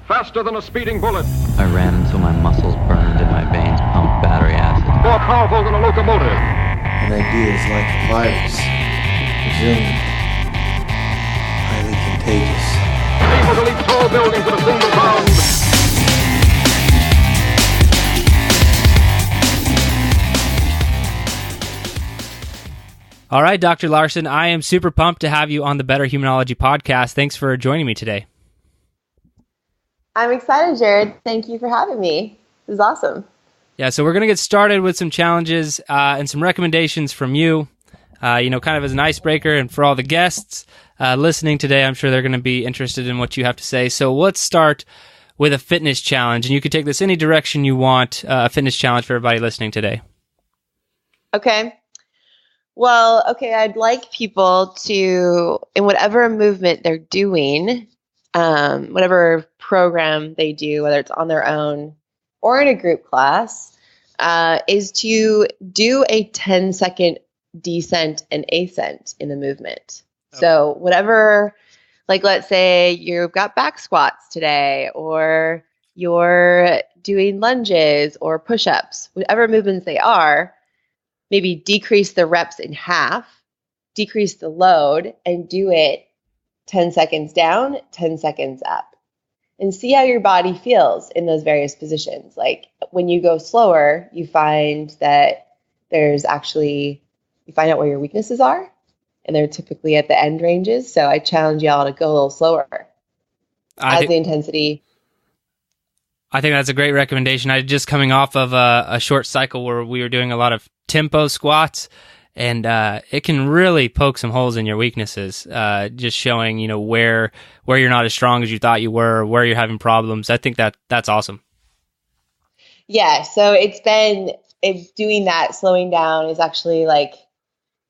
Faster than a speeding bullet. I ran until my muscles burned and my veins pumped battery acid. More powerful than a locomotive. An idea is like a virus. Resilient. Highly contagious. Able to leap tall buildings in a single bound. All right, Dr. Larson, I am super pumped to have you on the Better Humanology podcast. Thanks for joining me today. I'm excited, Jared. Thank you for having me. This is awesome. Yeah, so we're going to get started with some challenges and some recommendations from you, kind of as an icebreaker. And for all the guests listening today, I'm sure they're going to be interested in what you have to say. So let's start with a fitness challenge. And you can take this any direction you want, a fitness challenge for everybody listening today. Okay. Well, I'd like people to, in whatever movement they're doing, whatever program they do, whether it's on their own or in a group class, is to do a 10-second descent and ascent in the movement. Okay. So whatever, like let's say you've got back squats today, or you're doing lunges or push-ups, whatever movements they are, maybe decrease the reps in half, decrease the load, and do it 10 seconds down, 10 seconds up. And see how your body feels in those various positions. Like when you go slower, you find that you find out where your weaknesses are, and they're typically at the end ranges. So I challenge y'all to go a little slower the intensity. I think that's a great recommendation. I just coming off of a short cycle where we were doing a lot of tempo squats, and it can really poke some holes in your weaknesses, just showing, where you're not as strong as you thought you were, where you're having problems. I think that's awesome. Yeah, so it's doing that, slowing down is actually like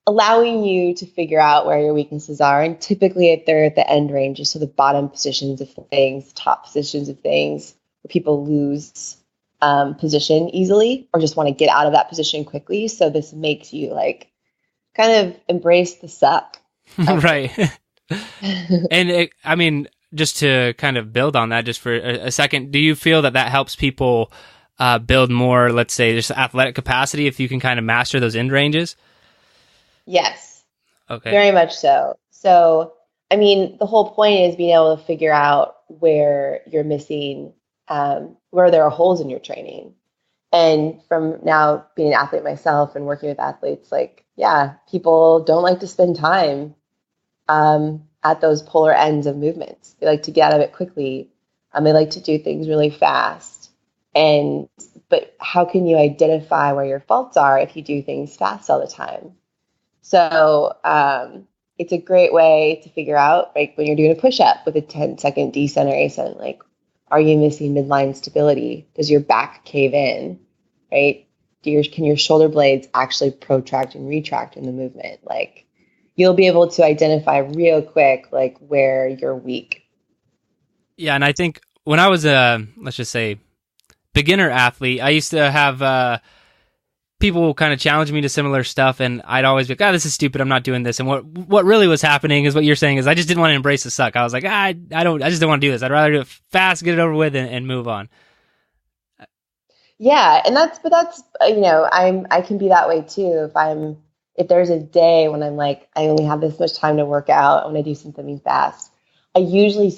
allowing you to figure out where your weaknesses are. And typically they're at the end ranges, so the bottom positions of things, top positions of things, where people lose position easily or just want to get out of that position quickly. So this makes you like kind of embrace the suck. Right. And just to kind of build on that just for a second, do you feel that helps people build more, let's say, just athletic capacity if you can kind of master those end ranges? Yes. Okay. Very much so. So, the whole point is being able to figure out where you're missing, where there are holes in your training. And from now being an athlete myself and working with athletes, people don't like to spend time at those polar ends of movements. They like to get out of it quickly. They like to do things really fast. But how can you identify where your faults are if you do things fast all the time? So it's a great way to figure out, like when you're doing a push-up with a 10-second descent or ascent, like, are you missing midline stability? Does your back cave in, right? Can your shoulder blades actually protract and retract in the movement? Like, you'll be able to identify real quick, like, where you're weak. Yeah, and I think when I was let's just say, beginner athlete, I used to have people kind of challenge me to similar stuff, and I'd always be like, this is stupid, I'm not doing this. And what really was happening is what you're saying is I just didn't want to embrace the suck. I was like, I just don't want to do this. I'd rather do it fast, get it over with, and move on. Yeah, and that's I can be that way too. If there's a day when I'm like, I only have this much time to work out, I want to do something fast, I usually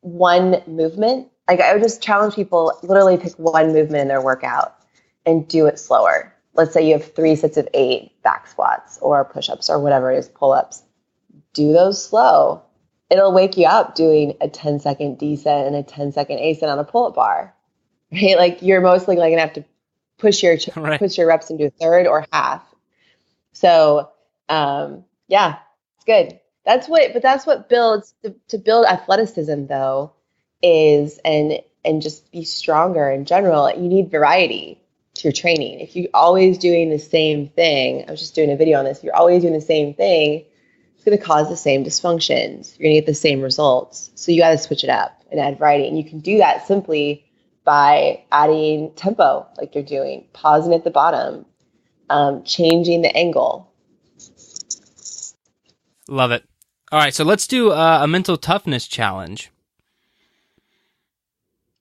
one movement, like I would just challenge people, literally pick one movement in their workout and do it slower. Let's say you have 3 sets of 8 back squats or push-ups or whatever it is, pull-ups. Do those slow. It'll wake you up doing a 10-second descent and a 10-second ascent on a pull-up bar, right? Like you're mostly going to have to push your reps into a third or half. So, it's good. That's what builds to build athleticism though is, and just be stronger in general. You need variety to your training. If you're always doing the same thing, I was just doing a video on this, you're always doing the same thing, it's going to cause the same dysfunctions. You're going to get the same results. So you got to switch it up and add variety. And you can do that simply by adding tempo, like you're doing, pausing at the bottom, changing the angle. Love it. All right, so let's do a mental toughness challenge.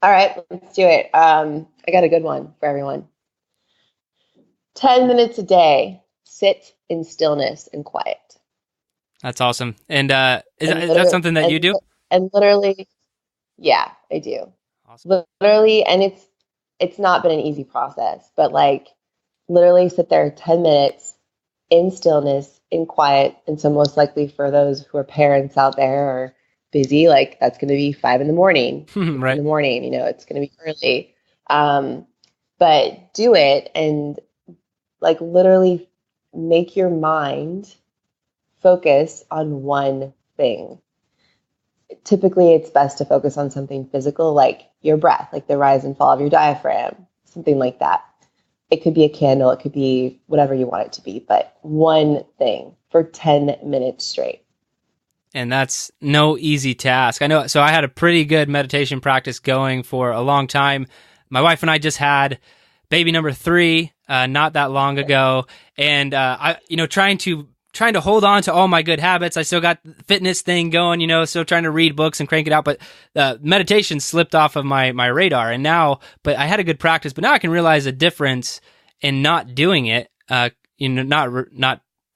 All right, let's do it. I got a good one for everyone. 10 minutes a day, sit in stillness and quiet. That's awesome. And is that literally, something that you do? And literally, yeah, I do. Awesome. Literally, and it's not been an easy process, but like literally sit there 10 minutes in stillness, in quiet. And so most likely for those who are parents out there or busy, like that's going to be 5 in the morning, in Right. the morning, it's going to be early. But do it and like literally make your mind focus on one thing. Typically, it's best to focus on something physical, like your breath, like the rise and fall of your diaphragm, something like that. It could be a candle, it could be whatever you want it to be, but one thing for 10 minutes straight. And that's no easy task. I know. So I had a pretty good meditation practice going for a long time. My wife and I just had baby number 3 not that long ago, and I, trying to hold on to all my good habits. I still got the fitness thing going, still trying to read books and crank it out, but meditation slipped off of my radar. And now, but I had a good practice, but now I can realize a difference in not doing it, not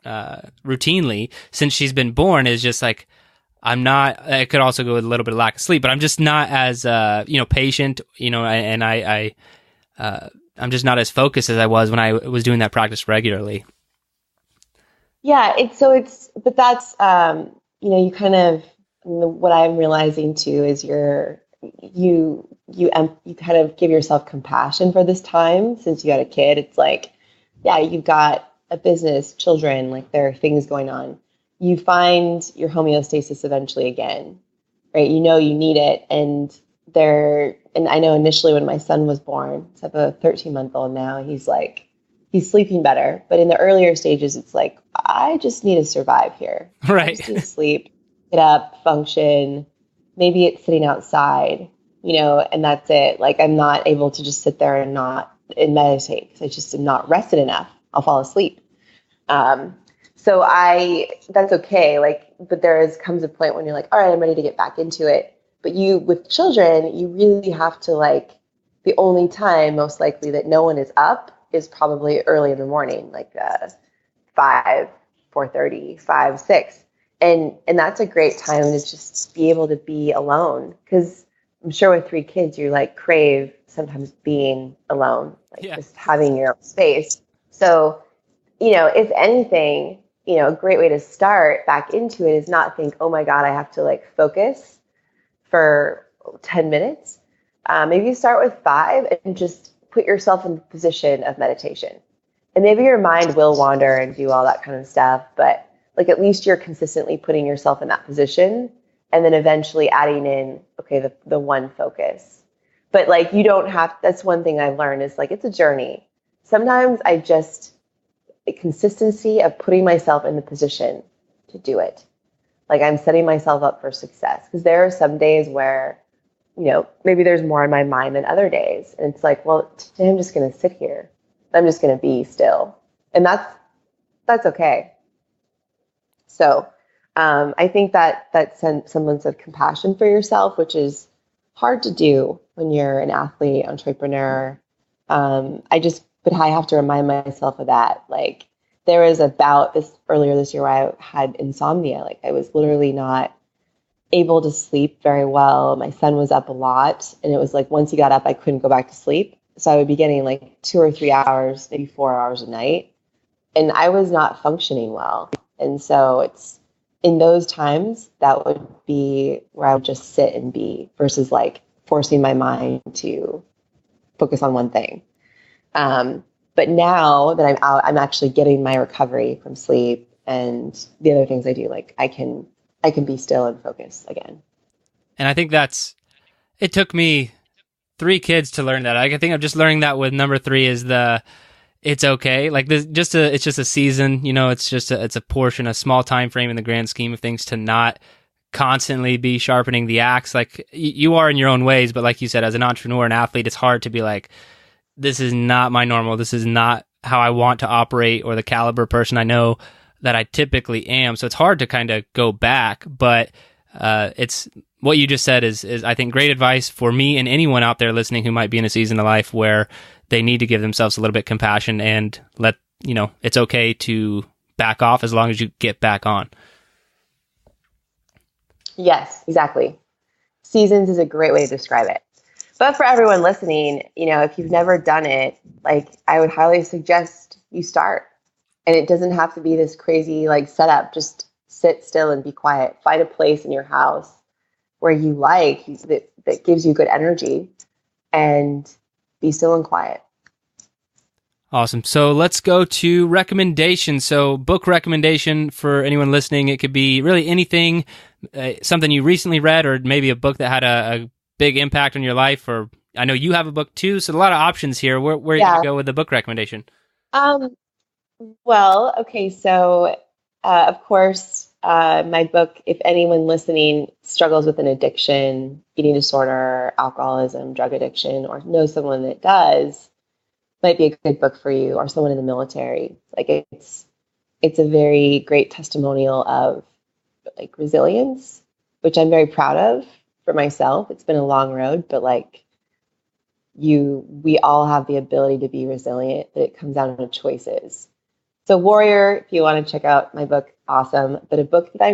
routinely since she's been born, is just like, it could also go with a little bit of lack of sleep, but I'm just not as, patient, and I'm just not as focused as I was when I was doing that practice regularly. Yeah, but that's, you kind of, what I'm realizing too is you kind of give yourself compassion for this time since you had a kid. It's like, yeah, you've got a business, children, like there are things going on. You find your homeostasis eventually again, right? You need it. And I know initially when my son was born, so I have a 13-month-old now, he's sleeping better. But in the earlier stages, it's like, I just need to survive here. Right. I just need to sleep, get up, function. Maybe it's sitting outside, and that's it. Like I'm not able to just sit there and meditate because I just am not rested enough. I'll fall asleep. So that's okay. Like, but comes a point when you're like, all right, I'm ready to get back into it. But with children, you really have to the only time most likely that no one is up is probably early in the morning, like 5, 4:30, 5, 6. And that's a great time to just be able to be alone. Because I'm sure with 3 kids, you crave sometimes being alone, just having your own space. So, if anything, a great way to start back into it is not think, oh my God, I have to focus for 10 minutes. Maybe you start with 5 and just put yourself in the position of meditation. And maybe your mind will wander and do all that kind of stuff, but at least you're consistently putting yourself in that position and then eventually adding in, okay, the one focus. But you don't have, that's one thing I've learned is it's a journey. Sometimes a consistency of putting myself in the position to do it. I'm setting myself up for success because there are some days where, maybe there's more in my mind than other days. And it's well, today I'm just going to sit here. I'm just going to be still. And that's okay. So I think that semblance of compassion for yourself, which is hard to do when you're an athlete, entrepreneur. But I have to remind myself of that. There was a bout earlier this year where I had insomnia. I was literally not able to sleep very well. My son was up a lot. And it was once he got up, I couldn't go back to sleep. So I would be getting 2 or 3 hours, maybe 4 hours a night. And I was not functioning well. And so it's in those times, that would be where I would just sit and be versus forcing my mind to focus on one thing. But now that I'm out, I'm actually getting my recovery from sleep and the other things I do. I can be still and focus again. And I think it took me 3 kids to learn that. I think I'm just learning that with number 3 is it's okay. It's just a season, it's a portion, a small time frame in the grand scheme of things to not constantly be sharpening the axe. You are in your own ways, but like you said, as an entrepreneur and athlete, it's hard to be this is not my normal. This is not how I want to operate or the caliber person I know that I typically am. So it's hard to kind of go back, but it's what you just said is I think great advice for me and anyone out there listening who might be in a season of life where they need to give themselves a little bit compassion and it's okay to back off as long as you get back on. Yes, exactly. Seasons is a great way to describe it. But for everyone listening, if you've never done it, like I would highly suggest you start. And it doesn't have to be this crazy like setup. Just sit still and be quiet. Find a place in your house where you that gives you good energy, and be still and quiet. Awesome. So let's go to recommendations. So book recommendation for anyone listening. It could be really anything, something you recently read, or maybe a book that had a big impact on your life. Or I know you have a book too, so a lot of options here. Where are you going to go with the book recommendation? Well, okay. So, of course, my book, if anyone listening struggles with an addiction, eating disorder, alcoholism, drug addiction, or knows someone that does, might be a good book for you, or someone in the military. Like it's a very great testimonial of like resilience, which I'm very proud of for myself. It's been a long road, but we all have the ability to be resilient, but it comes down to choices. So Warrior, if you want to check out my book, awesome. But a book that I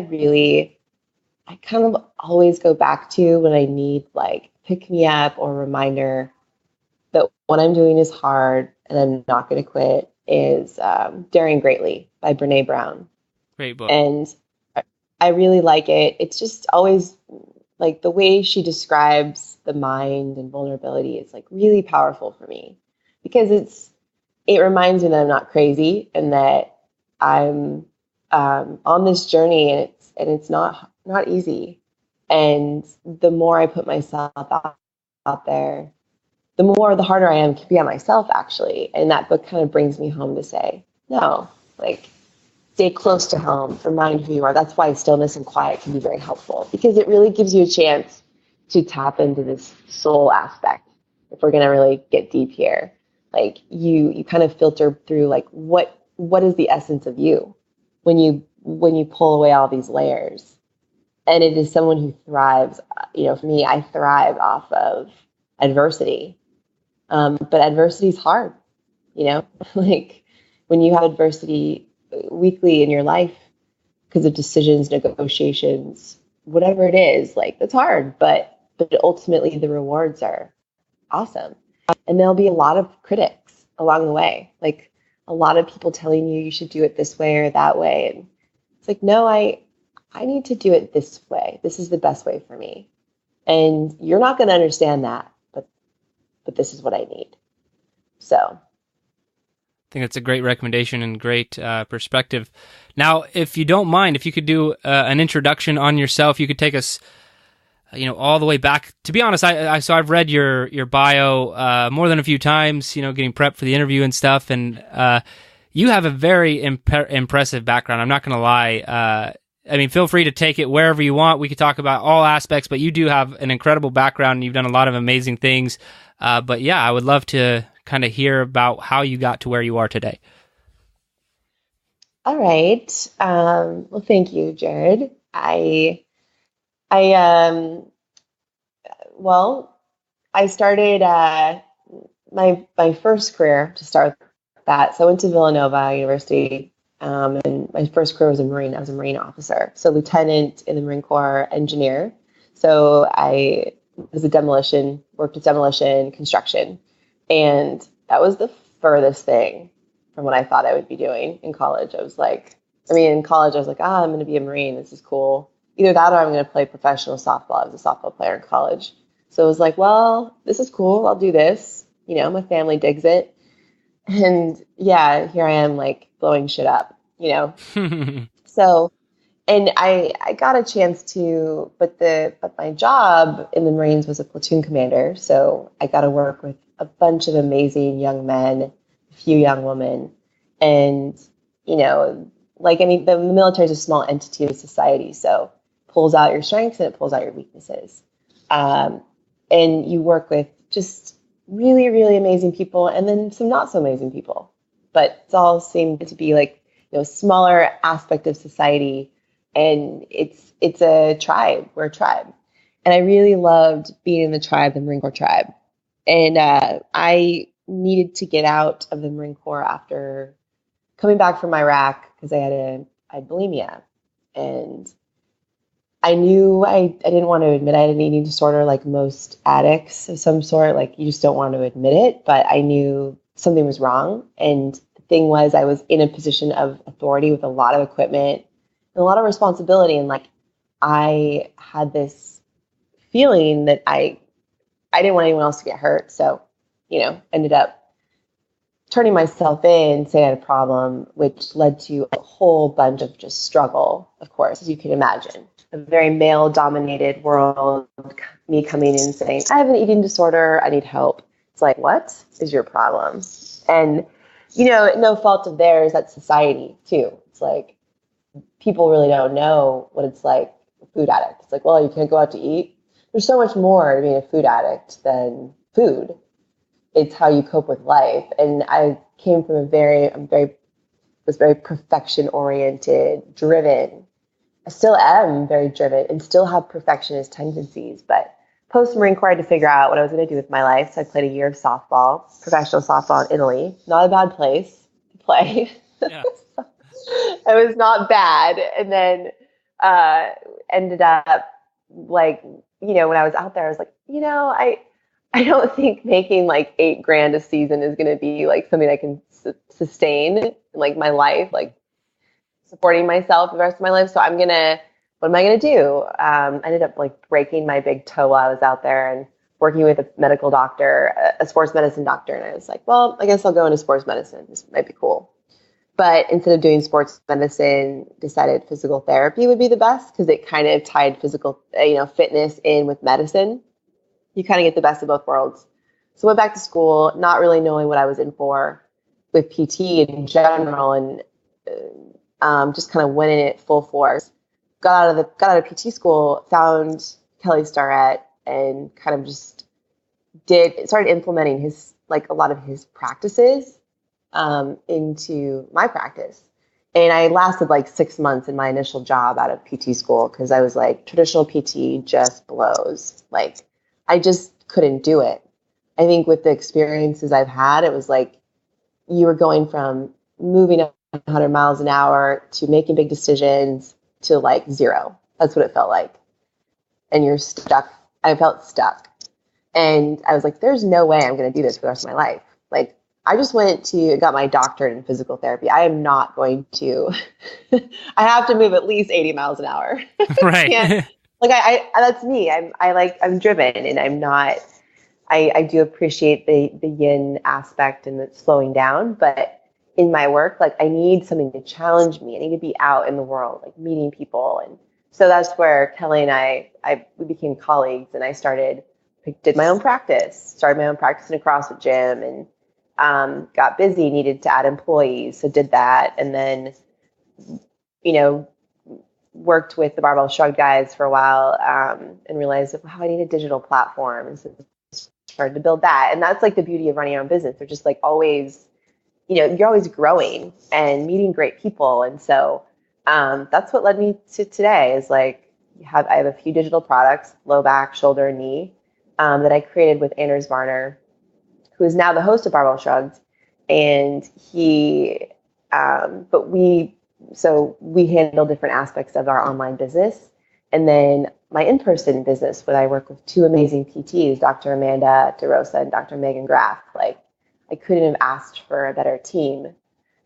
kind of always go back to when I need like pick me up or reminder that what I'm doing is hard and I'm not going to quit is Daring Greatly by Brene Brown. Great book. And I really like it. It's just always like the way she describes the mind and vulnerability is like really powerful for me, because it reminds me that I'm not crazy and that I'm on this journey, and it's not easy. And the more I put myself out there, the harder I am to be on myself, actually. And that book kind of brings me home to say, no, like stay close to home, remind who you are. That's why stillness and quiet can be very helpful, because it really gives you a chance to tap into this soul aspect. If we're going to really get deep here, like you kind of filter through like what is the essence of you when you pull away all these layers. And it is someone who thrives. For me, I thrive off of adversity. But adversity is hard, like when you have adversity weekly in your life because of decisions, negotiations, whatever it is, like that's hard, but ultimately the rewards are awesome. And there'll be a lot of critics along the way, like a lot of people telling you should do it this way or that way. And it's like, no, I need to do it this way. This is the best way for me. And you're not going to understand that, but this is what I need. So I think that's a great recommendation and great perspective. Now, if you don't mind, if you could do an introduction on yourself, you could take us, all the way back. To be honest, so I've read your bio more than a few times, getting prepped for the interview and stuff, and you have a very impressive background. I'm not going to lie. Feel free to take it wherever you want. We could talk about all aspects, but you do have an incredible background and you've done a lot of amazing things. But yeah, I would love to kind of hear about how you got to where you are today. All right. Well, thank you, Jared. I started my first career, to start with that. So I went to Villanova University, and my first career was a Marine. I was a Marine officer, so lieutenant in the Marine Corps, engineer. So I was worked with demolition, construction, and that was the furthest thing from what I thought I would be doing in college. In college I was like, I'm going to be a Marine. This is cool. Either that or I'm going to play professional softball. I was a softball player in college. So I was like, well, this is cool. I'll do this. My family digs it. And yeah, here I am like blowing shit up, So, and I got a chance to, but my job in the Marines was a platoon commander. So I got to work with a bunch of amazing young men, a few young women. And, the military is a small entity of society. So it pulls out your strengths and it pulls out your weaknesses. And you work with just really, really amazing people, and then some not so amazing people. But it's all seemed to be like, smaller aspect of society And it's a tribe. We're a tribe. And I really loved being in the tribe, the Marine Corps tribe. And I needed to get out of the Marine Corps after coming back from Iraq because I had bulimia. And I knew I didn't want to admit I had an eating disorder like most addicts of some sort. Like, you just don't want to admit it. But I knew something was wrong. And the thing was, I was in a position of authority with a lot of equipment and a lot of responsibility. And like, I had this feeling that I didn't want anyone else to get hurt. So, ended up turning myself in, saying I had a problem, which led to a whole bunch of just struggle, of course, as you can imagine. A very male-dominated world, me coming in and saying, I have an eating disorder, I need help. It's like, what is your problem? And, no fault of theirs, that's society, too. It's like, people really don't know what it's like, a food addict. It's like, well, you can't go out to eat. There's so much more to being a food addict than food. It's how you cope with life. And I came from was very perfection oriented, driven. I still am very driven and still have perfectionist tendencies. But post Marine Corps, I had to figure out what I was going to do with my life. So I played a year of softball, professional softball in Italy. Not a bad place to play. Yeah. It was not bad. And then ended up like, when I was out there, I was like, I don't think making like $8,000 a season is going to be like something I can sustain in like my life, like supporting myself the rest of my life. So what am I going to do? I ended up like breaking my big toe while I was out there and working with a medical doctor, a sports medicine doctor. And I was like, well, I guess I'll go into sports medicine. This might be cool. But instead of doing sports medicine, decided physical therapy would be the best because it kind of tied physical, fitness in with medicine. You kind of get the best of both worlds. So went back to school, not really knowing what I was in for with PT in general, and just kind of went in it full force. Got out of PT school, found Kelly Starrett, and kind of just started implementing a lot of his practices into my practice. And I lasted like 6 months in my initial job out of PT school because I was like, traditional PT just blows. Like, I just couldn't do it. I think with the experiences I've had, it was like you were going from moving 100 miles an hour to making big decisions to like zero. That's what it felt like. And you're stuck. I felt stuck. And I was like, there's no way I'm going to do this for the rest of my life. Like, I just got my doctorate in physical therapy. I am not going to, I have to move at least 80 miles an hour. Right. Like that's me. I'm driven, and I'm not, I do appreciate the yin aspect and the slowing down, but in my work, like I need something to challenge me. I need to be out in the world, like meeting people. And so that's where Kelly and we became colleagues, and I did my own practice, started my own practice in a CrossFit gym, and got busy, needed to add employees. So did that. And then, worked with the Barbell Shrugged guys for a while, and realized that, wow, I need a digital platform. And so started to build that. And that's like the beauty of running your own business. They're just like always, you're always growing and meeting great people. And so that's what led me to today is like, I have a few digital products, low back, shoulder, and knee, that I created with Anders Varner, who is now the host of Barbell Shrugged. And we handle different aspects of our online business. And then my in-person business, where I work with two amazing PTs, Dr. Amanda DeRosa and Dr. Megan Graff. Like, I couldn't have asked for a better team.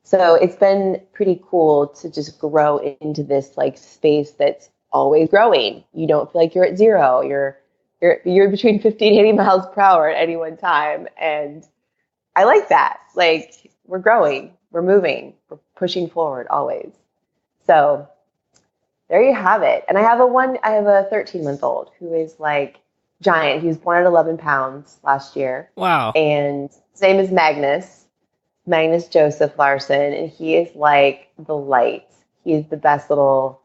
So it's been pretty cool to just grow into this like space that's always growing. You don't feel like you're at zero. You're between 50 and 80 miles per hour at any one time. And I like that. Like, we're growing, we're moving, we're pushing forward always. So there you have it. And I have a 13-month-old who is like giant. He was born at 11 pounds last year. Wow. And his name is Magnus Joseph Larson. And he is like the light. He is the best little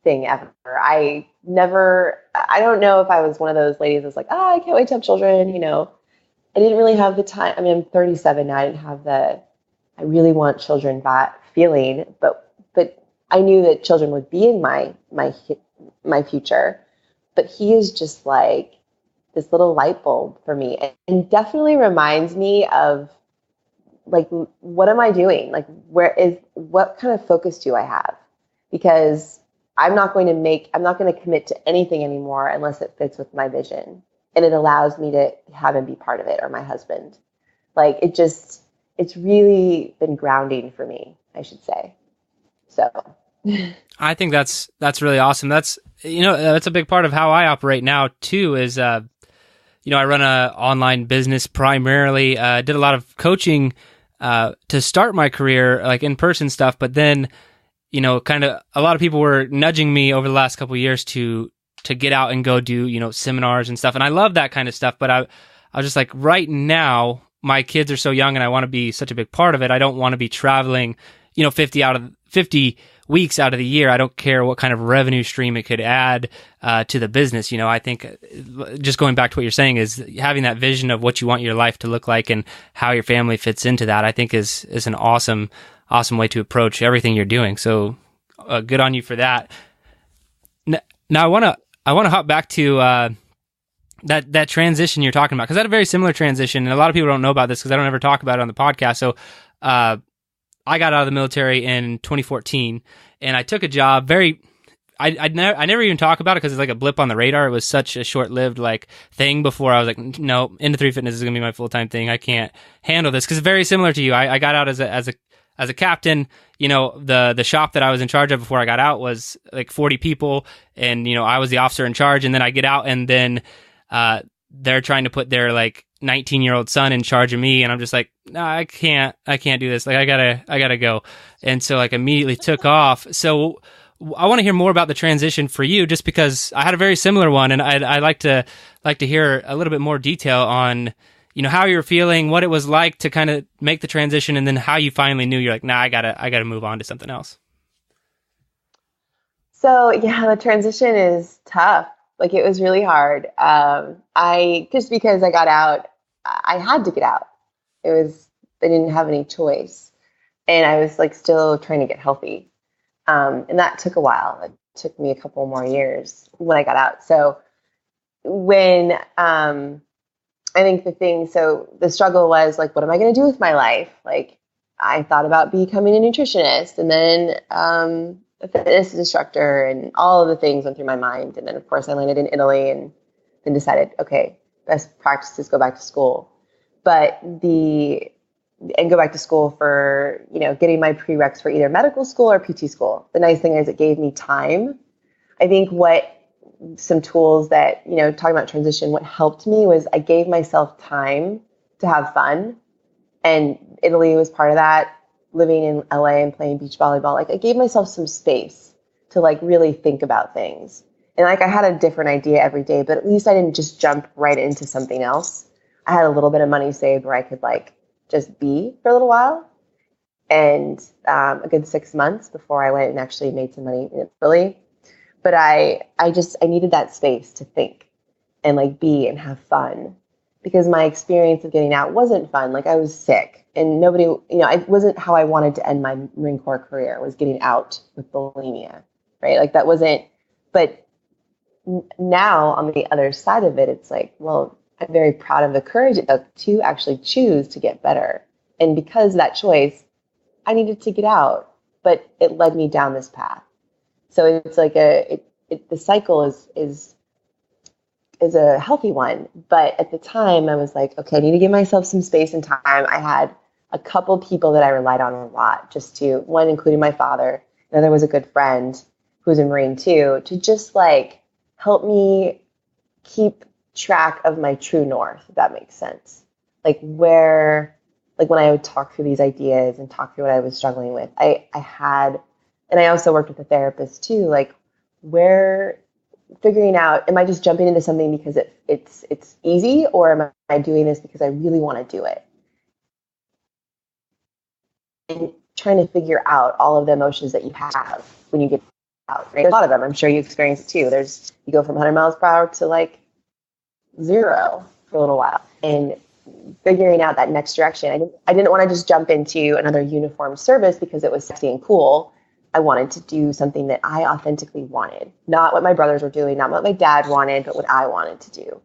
thing ever. I don't know if I was one of those ladies that's like, oh, I can't wait to have children. I didn't really have the time. I mean, I'm 37 now. I didn't have I really want children that feeling, but I knew that children would be in my future, but he is just like this little light bulb for me, and definitely reminds me of like, what am I doing? Like, what kind of focus do I have? Because I'm not going to commit to anything anymore unless it fits with my vision. And it allows me to have him be part of it, or my husband. Like, it's really been grounding for me, I should say. So I think that's really awesome. That's a big part of how I operate now too, is, I run a online business primarily, did a lot of coaching, to start my career, like in-person stuff, but then, kind of a lot of people were nudging me over the last couple of years to get out and go do, seminars and stuff. And I love that kind of stuff, but I was just like, right now, my kids are so young and I want to be such a big part of it. I don't want to be traveling, 50 weeks out of the year. I don't care what kind of revenue stream it could add to the business. I think just going back to what you're saying is having that vision of what you want your life to look like and how your family fits into that, I think is an awesome way to approach everything you're doing. So good on you for that. Now I want to hop back to that transition you're talking about, because I had a very similar transition, and a lot of people don't know about this because I don't ever talk about it on the podcast. So I got out of the military in 2014, and I took a job. I never even talk about it because it's like a blip on the radar. It was such a short-lived thing before I was like, no, Into 3 Fitness is gonna be my full-time thing. I can't handle this, because it's very similar to you. I got out as a captain. The shop that I was in charge of before I got out was like 40 people, and I was the officer in charge. And then I get out, and then they're trying to put their 19-year-old son in charge of me, and I'm just like, no, I can't do this. I gotta go. And so immediately took off. So I want to hear more about the transition for you, just because I had a very similar one, and I like to hear a little bit more detail on how you were feeling, what it was like to kind of make the transition, and then how you finally knew you're like, nah, I gotta move on to something else. So yeah, the transition is tough. It was really hard. Just because I got out, I had to get out. I didn't have any choice. And I was still trying to get healthy. And that took a while. It took me a couple more years when I got out. So when, I think the struggle was what am I going to do with my life? I thought about becoming a nutritionist, and then, a fitness instructor, and all of the things went through my mind. And then of course I landed in Italy, and then decided, okay, best practice is go back to school. And go back to school for, getting my prereqs for either medical school or PT school. The nice thing is it gave me time. I think some tools that, talking about transition, what helped me was I gave myself time to have fun. And Italy was part of that. Living in LA and playing beach volleyball, I gave myself some space to really think about things. And I had a different idea every day, but at least I didn't just jump right into something else. I had a little bit of money saved where I could just be for a little while. And a good 6 months before I went and actually made some money in Italy. But I needed that space to think and be and have fun, because my experience of getting out wasn't fun. I was sick, and nobody, it wasn't how I wanted to end my Marine Corps career, was getting out with bulimia, right? That wasn't, but now on the other side of it, it's well, I'm very proud of the courage it took to actually choose to get better. And because of that choice, I needed to get out, but it led me down this path. So it's the cycle is a healthy one. But at the time I was okay, I need to give myself some space and time. I had a couple people that I relied on a lot, one, including my father. Another was a good friend who's a Marine too, to just help me keep track of my true north, if that makes sense. Where, when I would talk through these ideas and talk through what I was struggling with, I had, and I also worked with a therapist too, where figuring out, am I just jumping into something because it's easy, or am I doing this because I really want to do it? And trying to figure out all of the emotions that you have when you get out. Right? A lot of them, I'm sure you experience it too. You go from 100 miles per hour to 0 for a little while, and figuring out that next direction. I didn't want to just jump into another uniformed service because it was sexy and cool. I wanted to do something that I authentically wanted, not what my brothers were doing, not what my dad wanted, but what I wanted to do.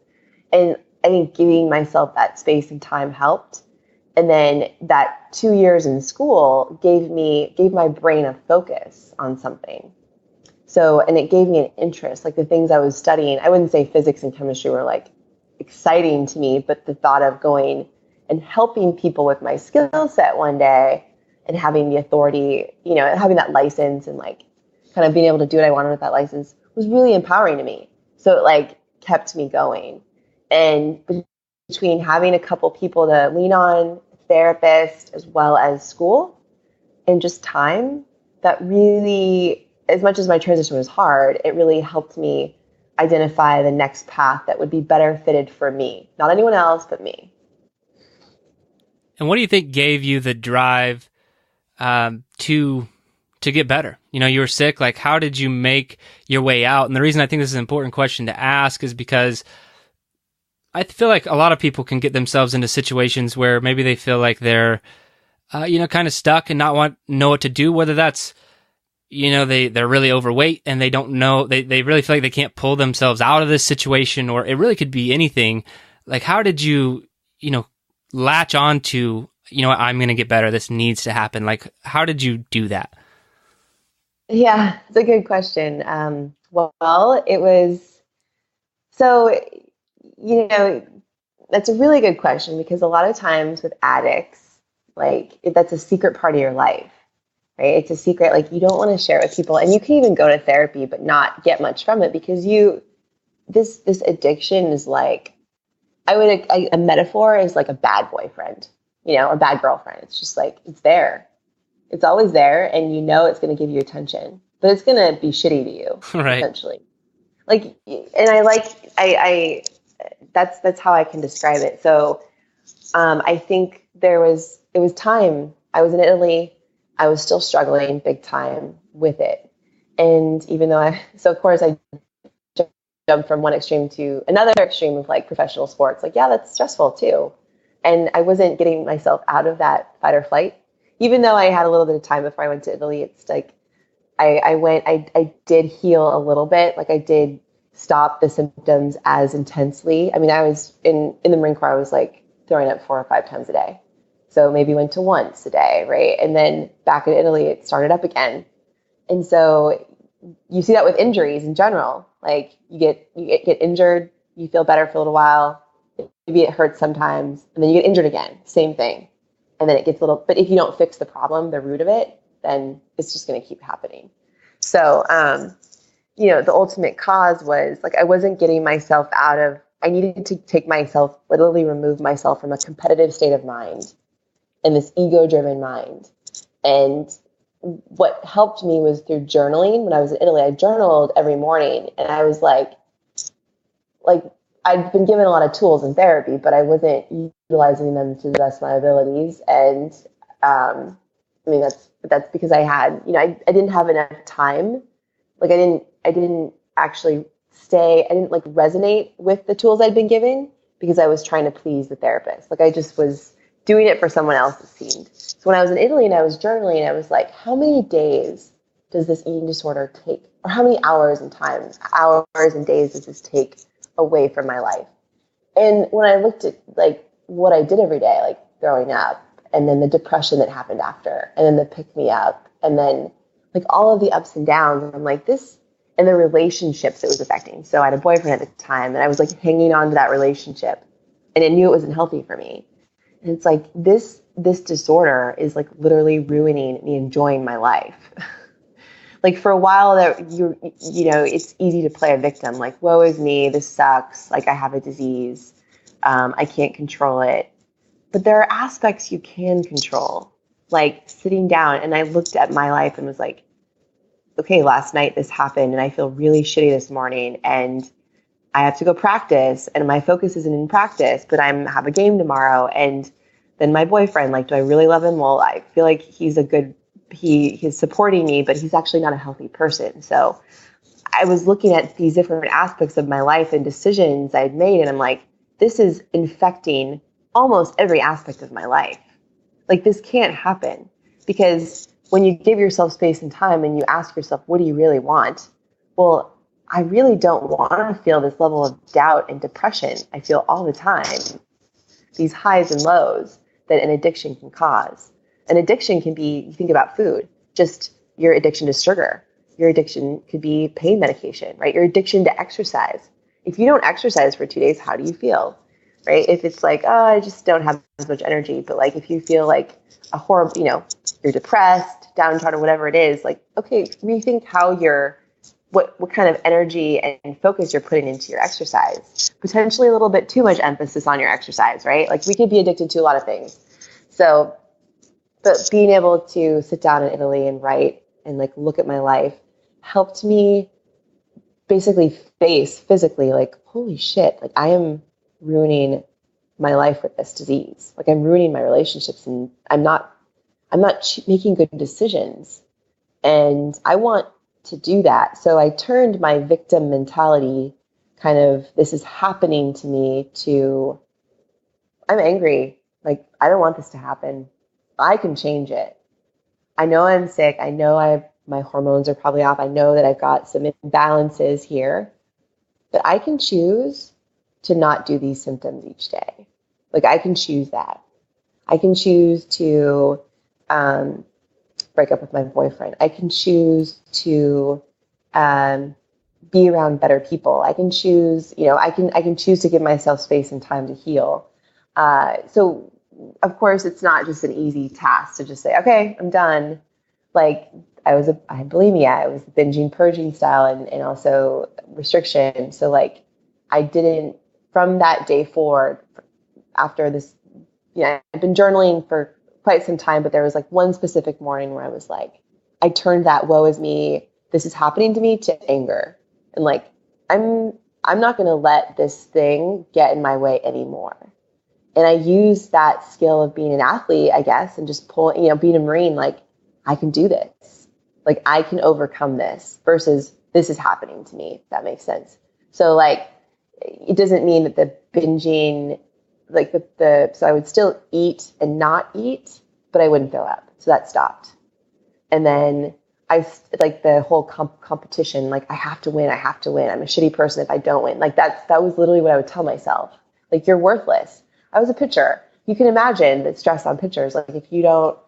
And I think giving myself that space and time helped. And then that 2 years in school gave my brain a focus on something. So, and it gave me an interest, like the things I was studying. I wouldn't say physics and chemistry were like exciting to me, but the thought of going and helping people with my skill set one day and having the authority, having that license and like kind of being able to do what I wanted with that license was really empowering to me. So it like kept me going. And between having a couple people to lean on, therapist, as well as school, and just time, that really, as much as my transition was hard, it really helped me identify the next path that would be better fitted for me. Not anyone else, but me. And what do you think gave you the drive to get better? You were sick. Like, how did you make your way out? And the reason I think this is an important question to ask is because I feel like a lot of people can get themselves into situations where maybe they feel like they're, kind of stuck and not know what to do. Whether that's, they're really overweight and they don't know, they really feel like they can't pull themselves out of this situation, or it really could be anything. Like, how did you, latch on to, I'm going to get better. This needs to happen. Like, how did you do that? Yeah, it's a good question. Well, it was, so, that's a really good question, because a lot of times with addicts, like that's a secret part of your life, right? It's a secret, like you don't want to share it with people, and you can even go to therapy, but not get much from it, because this addiction is like, a metaphor is like a bad boyfriend, or bad girlfriend. It's just like, it's there. It's always there. And it's going to give you attention, but it's going to be shitty to you, right? Essentially. Like, and that's how I can describe it. So, I think it was time. I was in Italy. I was still struggling big time with it. And even though of course I jumped from one extreme to another extreme of like professional sports. Like, yeah, that's stressful too. And I wasn't getting myself out of that fight or flight. Even though I had a little bit of time before I went to Italy, it's like I did heal a little bit. Like I did stop the symptoms as intensely. I mean, I was in the Marine Corps, I was like throwing up 4 or 5 times a day. So maybe went to once a day, right? And then back in Italy, it started up again. And so you see that with injuries in general. Like you get injured, you feel better for a little while, maybe it hurts sometimes, and then you get injured again, same thing. And then it gets but if you don't fix the problem, the root of it, then it's just going to keep happening. So, the ultimate cause was like, I wasn't getting myself I needed to literally remove myself from a competitive state of mind and this ego-driven mind. And what helped me was through journaling. When I was in Italy, I journaled every morning, and I was like I'd been given a lot of tools in therapy, but I wasn't utilizing them to the best of my abilities. And that's because I had, I didn't have enough time. Like I didn't actually I didn't like resonate with the tools I'd been given, because I was trying to please the therapist. Like I just was doing it for someone else, it seemed. So when I was in Italy and I was journaling, I was like, how many days does this eating disorder take? Or how many hours and days does this take away from my life? And when I looked at like what I did every day, like throwing up, and then the depression that happened after, and then the pick me up, and then like all of the ups and downs, I'm like, this, and the relationships it was affecting. So I had a boyfriend at the time, and I was like hanging on to that relationship, and I knew it wasn't healthy for me. And it's like this disorder is like literally ruining me enjoying my life. Like for a while that it's easy to play a victim. Like, woe is me, this sucks. Like I have a disease. I can't control it. But there are aspects you can control, like sitting down. And I looked at my life and was like, okay, last night this happened and I feel really shitty this morning, and I have to go practice, and my focus isn't in practice, but I have a game tomorrow. And then my boyfriend, like, do I really love him? Well, I feel like he's he's supporting me, but he's actually not a healthy person. So I was looking at these different aspects of my life and decisions I'd made, and I'm like, this is infecting almost every aspect of my life. Like, this can't happen, because when you give yourself space and time and you ask yourself, what do you really want? Well, I really don't want to feel this level of doubt and depression I feel all the time, these highs and lows that an addiction can cause. An addiction can be, you think about food, just your addiction to sugar. Your addiction could be pain medication, right? Your addiction to exercise. If you don't exercise for 2 days, how do you feel, right? If it's like, oh, I just don't have as much energy, but like if you feel like a horrible, you're depressed, downtrodden, whatever it is, like, okay, rethink how you're, what kind of energy and focus you're putting into your exercise. Potentially a little bit too much emphasis on your exercise, right? Like we could be addicted to a lot of things. So, but being able to sit down in Italy and write and like look at my life helped me basically face physically like, holy shit, like I am ruining my life with this disease. Like I'm ruining my relationships and I'm not making good decisions. And I want to do that. So I turned my victim mentality, kind of, this is happening to me, to I'm angry. Like, I don't want this to happen. I can change it. I know I'm sick. I know my hormones are probably off. I know that I've got some imbalances here, but I can choose to not do these symptoms each day. Like I can choose that. I can choose to break up with my boyfriend. I can choose to be around better people. I can choose, I can choose to give myself space and time to heal. So of course it's not just an easy task to just say, okay, I'm done. Like I was bulimia, I was binging, purging style and also restriction. So like I didn't, from that day forward, after this, I've been journaling for quite some time, but there was like one specific morning where I was like, I turned that woe is me, this is happening to me, to anger. And like, I'm not going to let this thing get in my way anymore. And I used that skill of being an athlete, I guess, and just being a Marine, like I can do this. Like I can overcome this versus this is happening to me, if that makes sense. So like, it doesn't mean that the binging, like so I would still eat and not eat, but I wouldn't throw up. So that stopped. And then I like the whole competition, like I have to win. I'm a shitty person if I don't win. Like that was literally what I would tell myself. Like you're worthless. I was a pitcher. You can imagine the stress on pitchers. Like if you don't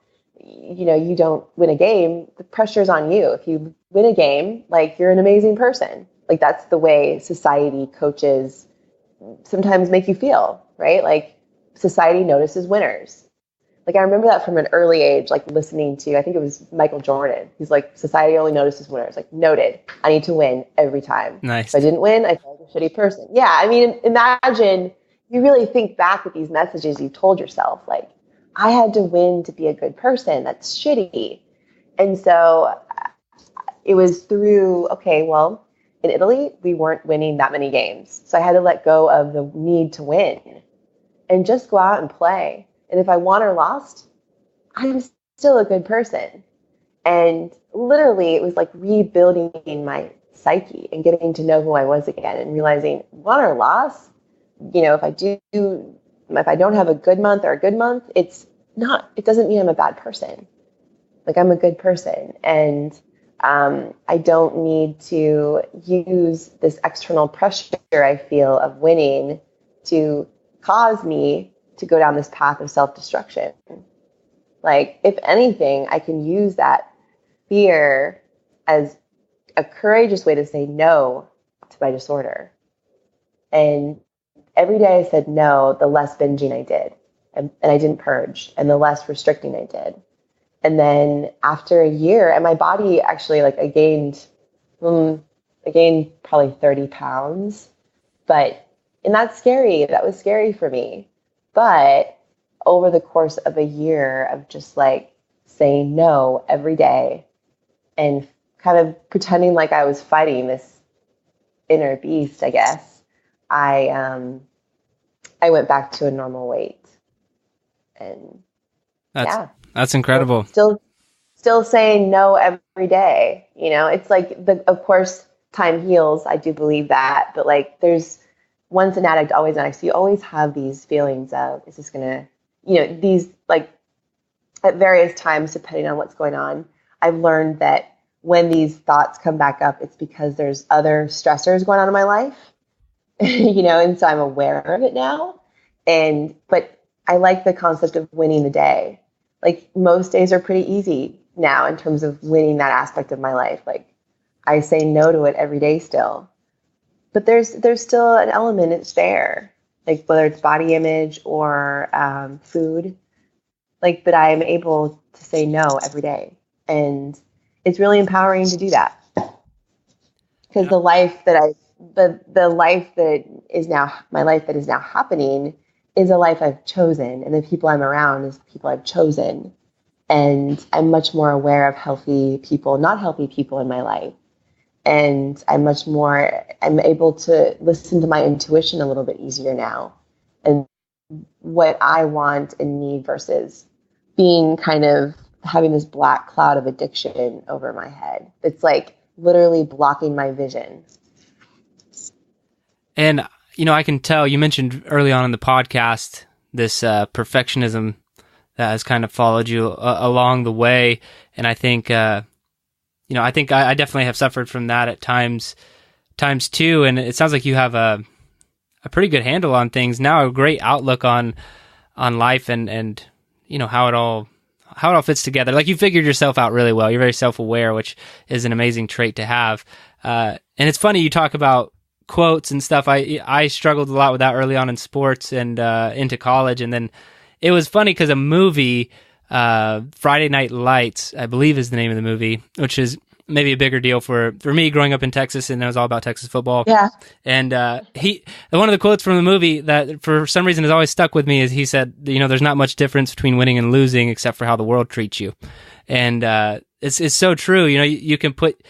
win a game, the pressure's on you. If you win a game, like you're an amazing person. Like that's the way society, coaches sometimes make you feel, right? Like society notices winners. Like I remember that from an early age, like listening to, I think it was Michael Jordan. He's like, society only notices winners. Like noted, I need to win every time. Nice. If I didn't win, I felt like a shitty person. Yeah, I mean, imagine, you really think back at these messages you told yourself, like, I had to win to be a good person. That's shitty. And so it was through, okay, well, in Italy, we weren't winning that many games. So I had to let go of the need to win and just go out and play. And if I won or lost, I'm still a good person. And literally, it was like rebuilding my psyche and getting to know who I was again and realizing, won or lost, if I don't have a good month or a good month, it doesn't mean I'm a bad person. Like I'm a good person. And I don't need to use this external pressure I feel of winning to cause me to go down this path of self-destruction. Like, if anything, I can use that fear as a courageous way to say no to my disorder. And every day I said no, the less binging I did. And I didn't purge, and the less restricting I did. And then after a year, and my body actually, like, I gained probably 30 pounds. And that's scary. That was scary for me. But over the course of a year of just like saying no every day and kind of pretending like I was fighting this inner beast, I guess, I went back to a normal weight. And that's incredible. Still saying no every day. It's like, of course, time heals. I do believe that. But like, there's once an addict, always an addict. So you always have these feelings of, is this going to, these like at various times, depending on what's going on. I've learned that when these thoughts come back up, it's because there's other stressors going on in my life, and so I'm aware of it now. But I like the concept of winning the day. Like most days are pretty easy now in terms of winning that aspect of my life. Like I say no to it every day still, but there's still an element, it's there, like whether it's body image or food, like, but I am able to say no every day. And it's really empowering to do that, because the life that the life that is now my life that is now happening is a life I've chosen, and the people I'm around is the people I've chosen. And I'm much more aware of healthy people, not healthy people in my life. And I'm able to listen to my intuition a little bit easier now, and what I want and need versus being kind of having this black cloud of addiction over my head. It's like literally blocking my vision. And, I can tell you mentioned early on in the podcast, this perfectionism that has kind of followed you along the way. And I think, I definitely have suffered from that at times too. And it sounds like you have a pretty good handle on things now, a great outlook on life and how it all fits together. Like you figured yourself out really well. You're very self-aware, which is an amazing trait to have. And it's funny you talk about quotes and stuff. I struggled a lot with that early on in sports and into college. And then it was funny because a movie, Friday Night Lights, I believe is the name of the movie, which is maybe a bigger deal for me growing up in Texas, and it was all about Texas football. Yeah. And one of the quotes from the movie that for some reason has always stuck with me is he said, there's not much difference between winning and losing except for how the world treats you. And it's so true. You can put,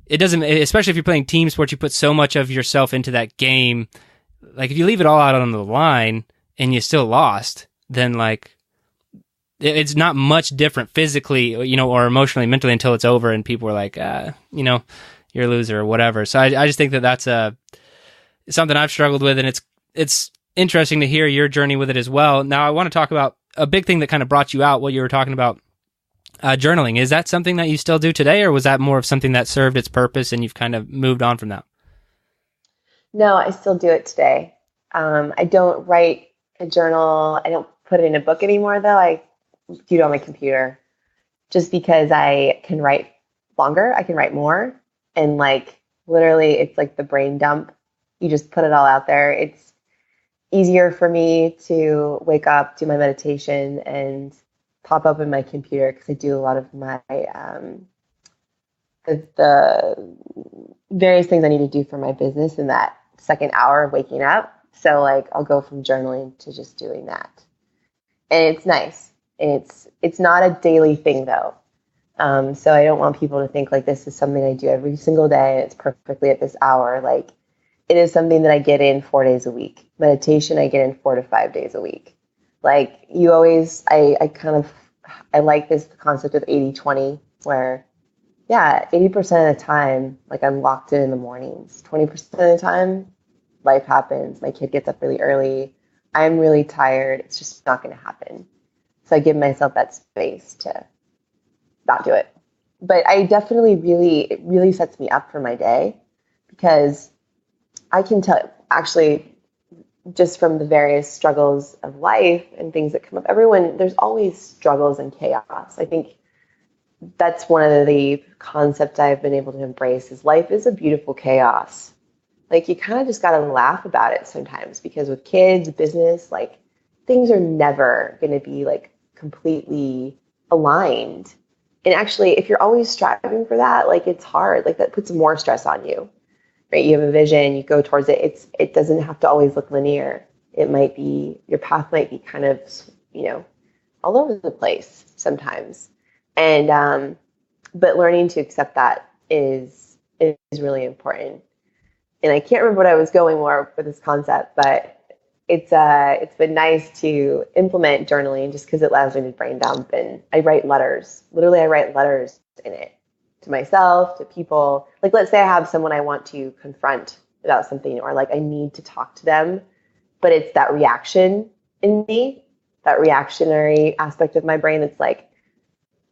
it doesn't, especially if you're playing team sports, you put so much of yourself into that game. Like if you leave it all out on the line and you still lost, then like, it's not much different physically, or emotionally, mentally until it's over and people are like, you're a loser or whatever. So I just think that that's something I've struggled with, and it's interesting to hear your journey with it as well. Now I want to talk about a big thing that kind of brought you out, what you were talking about, journaling. Is that something that you still do today, or was that more of something that served its purpose and you've kind of moved on from that? No, I still do it today. I don't write a journal. I don't put it in a book anymore, though. I do it on my computer just because I can write longer. I can write more. And like literally it's like the brain dump. You just put it all out there. It's easier for me to wake up, do my meditation, and pop open my computer because I do a lot of my the various things I need to do for my business in that second hour of waking up. So like I'll go from journaling to just doing that. And it's nice. It's not a daily thing though. So I don't want people to think like this is something I do every single day and it's perfectly at this hour. Like it is something that I get in 4 days a week. Meditation, I get in 4 to 5 days a week. Like you always, I like this concept of 80-20 where 80% of the time, like I'm locked in the mornings. 20% of the time, life happens. My kid gets up really early. I'm really tired. It's just not going to happen. So I give myself that space to not do it. But I definitely it really sets me up for my day because I can tell actually just from the various struggles of life and things that come up, there's always struggles and chaos. I think that's one of the concepts I've been able to embrace is life is a beautiful chaos. Like you kind of just got to laugh about it sometimes because with kids, business, like things are never going to be like completely aligned. And actually, if you're always striving for that, like it's hard, like that puts more stress on you, right? You have a vision, you go towards it. It doesn't have to always look linear. It might be, your path might be kind of, all over the place sometimes. And, but learning to accept that is really important. And I can't remember what I was going more with this concept, but it's been nice to implement journaling just because it allows me to brain dump. And I write letters. Literally, I write letters in it to myself, to people. Like, let's say I have someone I want to confront about something, or like I need to talk to them, but it's that reaction in me, that reactionary aspect of my brain that's like,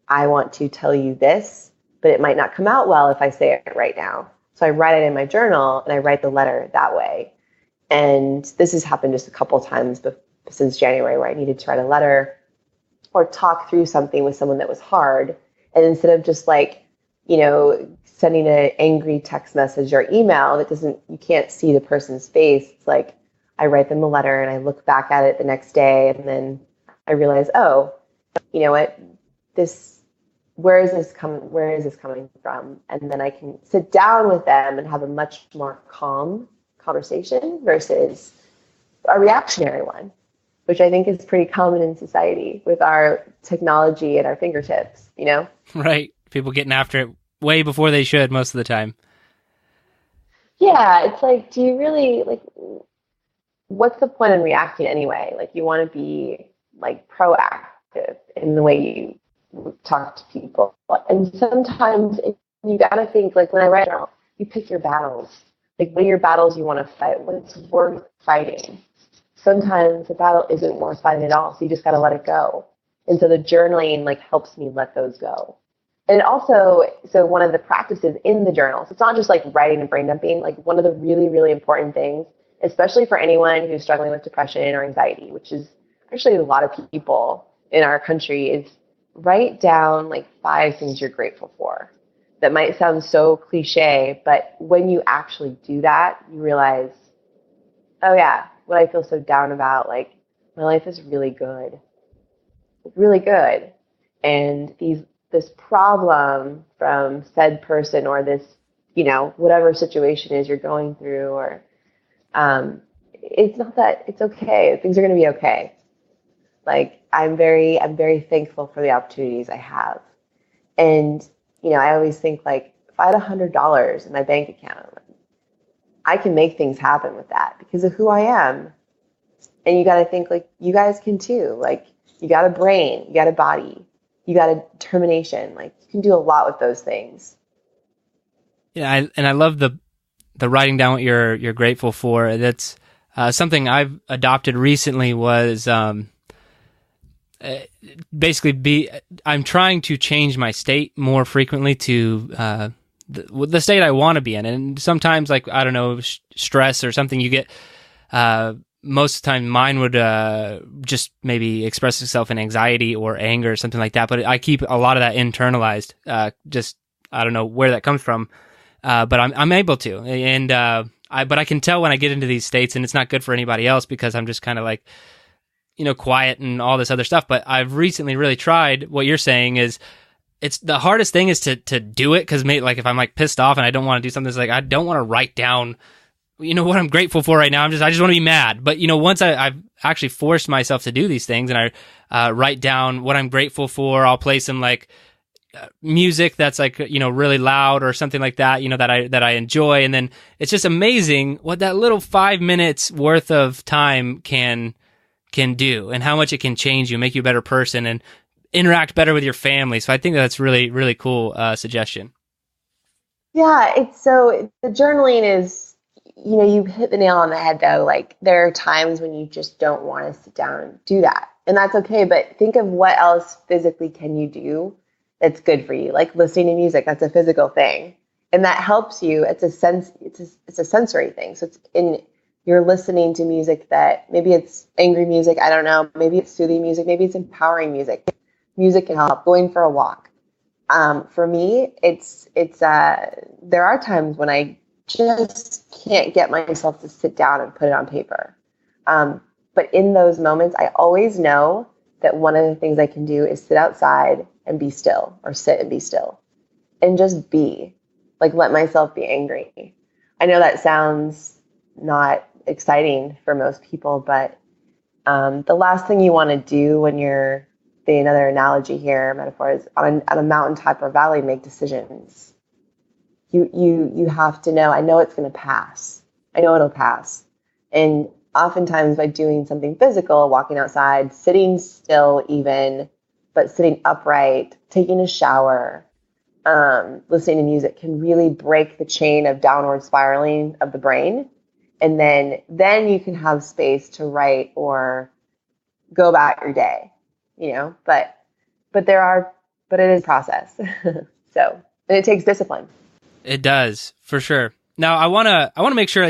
I want to tell you this, but it might not come out well if I say it right now. So I write it in my journal and I write the letter that way. And this has happened just a couple times since January where I needed to write a letter or talk through something with someone that was hard. And instead of just like, sending an angry text message or email that you can't see the person's face, it's like I write them a letter and I look back at it the next day and then I realize, oh, you know what, where is this coming from? And then I can sit down with them and have a much more calm conversation versus a reactionary one, which I think is pretty common in society with our technology at our fingertips, Right. People getting after it way before they should most of the time. Yeah, it's like, do you really, what's the point in reacting anyway? Like, you want to be, proactive in the way you talk to people. And sometimes you got to think, when I write out, you pick your battles. What are your battles you want to fight? What's worth fighting? Sometimes the battle isn't worth fighting at all, so you just got to let it go. And so the journaling, helps me let those go. And also, so one of the practices in the journals, it's not just writing and brain dumping. One of the really, really important things, especially for anyone who's struggling with depression or anxiety, which is actually a lot of people in our country, is write down 5 things you're grateful for. That might sound so cliche, but when you actually do that, you realize, oh yeah, what I feel so down about, my life is really good. It's really good. And this problem from said person or this, whatever situation is you're going through, or it's not that it's okay. Things are going to be okay. I'm very thankful for the opportunities I have. And, I always think if I had $100 in my bank account, I can make things happen with that because of who I am. And you got to think you guys can too. You got a brain, you got a body, you got a determination. You can do a lot with those things. Yeah, I love the writing down what you're grateful for. That's something I've adopted recently. Was basically I'm trying to change my state more frequently to the state I want to be in. And sometimes, I don't know, stress or something you get. Most of the time mine would just maybe express itself in anxiety or anger or something like that. But I keep a lot of that internalized. I don't know where that comes from, but I'm able to. And but I can tell when I get into these states, and it's not good for anybody else because I'm just kind of quiet and all this other stuff. But I've recently really tried what you're saying is it's the hardest thing is to do it. Cause if I'm pissed off and I don't want to do something, it's I don't want to write down, what I'm grateful for right now. I just want to be mad. But, once I've actually forced myself to do these things and I write down what I'm grateful for, I'll play some music that's really loud or something like that, that I enjoy. And then it's just amazing what that little 5 minutes worth of time can do and how much it can change you, make you a better person and interact better with your family. So I think that's really, really cool suggestion. Yeah. The journaling is, you hit the nail on the head though. There are times when you just don't want to sit down and do that. And that's okay. But think of what else physically can you do that's good for you. Listening to music, that's a physical thing. And that helps you. It's a sensory thing. So you're listening to music that maybe it's angry music. I don't know. Maybe it's soothing music. Maybe it's empowering music. Music can help. Going for a walk. For me, there are times when I just can't get myself to sit down and put it on paper. But in those moments, I always know that one of the things I can do is sit outside and be still, or sit and be still and just be. Let myself be angry. I know that sounds not exciting for most people, but the last thing you want to do when you're, another analogy here, metaphor, is on a mountaintop or valley, make decisions. You have to know, I know it's going to pass. I know it'll pass. And oftentimes by doing something physical, walking outside, sitting still even, but sitting upright, taking a shower, listening to music can really break the chain of downward spiraling of the brain. And then you can have space to write or go about your day, But there are but it is a process. So, and it takes discipline. It does, for sure. Now, I want to make sure,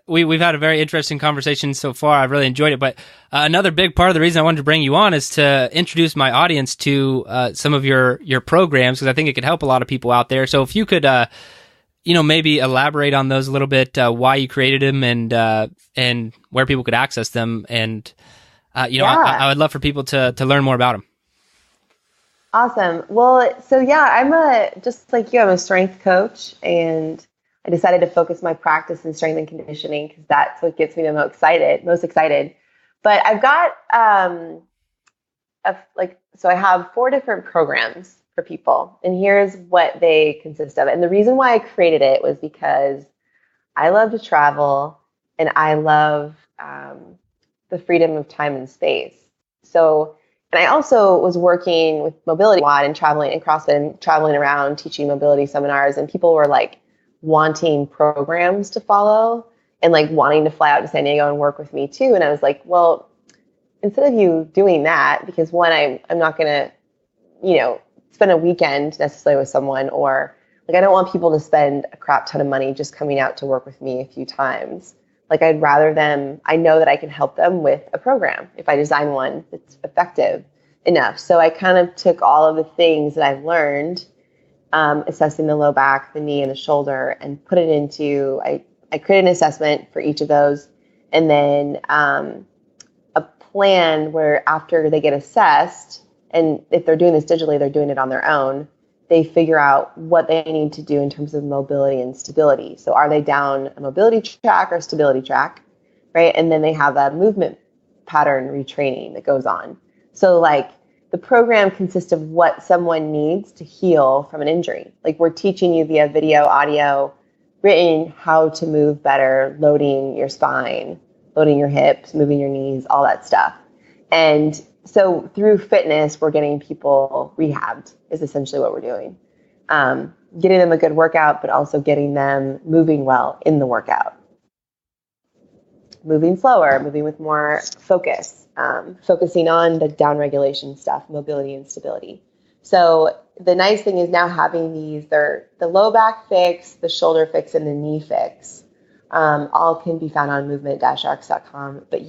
we've had a very interesting conversation so far. I've really enjoyed it. But another big part of the reason I wanted to bring you on is to introduce my audience to some of your programs, because I think it could help a lot of people out there. So if you could, maybe elaborate on those a little bit, why you created them and where people could access them. And, I would love for people to learn more about them. Awesome. Well, so just like you, I'm a strength coach, and I decided to focus my practice in strength and conditioning because that's what gets me the most excited. But I've got so I have 4 different programs for people, and here's what they consist of. And the reason why I created it was because I love to travel, and I love the freedom of time and space. So, and I also was working with mobility a lot and traveling in CrossFit and traveling around teaching mobility seminars, and people were like wanting programs to follow and like wanting to fly out to San Diego and work with me too. And I was like, well, instead of you doing that, because one, I'm not going to, spend a weekend necessarily with someone, or like, I don't want people to spend a crap ton of money just coming out to work with me a few times. Like, I'd rather I know that I can help them with a program if I design one that's effective enough. So I kind of took all of the things that I've learned, assessing the low back, the knee, and the shoulder, and put it into, I created an assessment for each of those, and then a plan where after they get assessed, and if they're doing this digitally, they're doing it on their own, they figure out what they need to do in terms of mobility and stability. So are they down a mobility track or stability track, right? And then they have a movement pattern retraining that goes on. So like the program consists of what someone needs to heal from an injury. Like we're teaching you via video, audio, written, how to move better, loading your spine, loading your hips, moving your knees, all that stuff. And so through fitness, we're getting people rehabbed is essentially what we're doing. Getting them a good workout, but also getting them moving well in the workout. Moving slower, moving with more focus, focusing on the downregulation stuff, mobility and stability. So the nice thing is now having these, they're the low back fix, the shoulder fix, and the knee fix. All can be found on movement-rx.com, but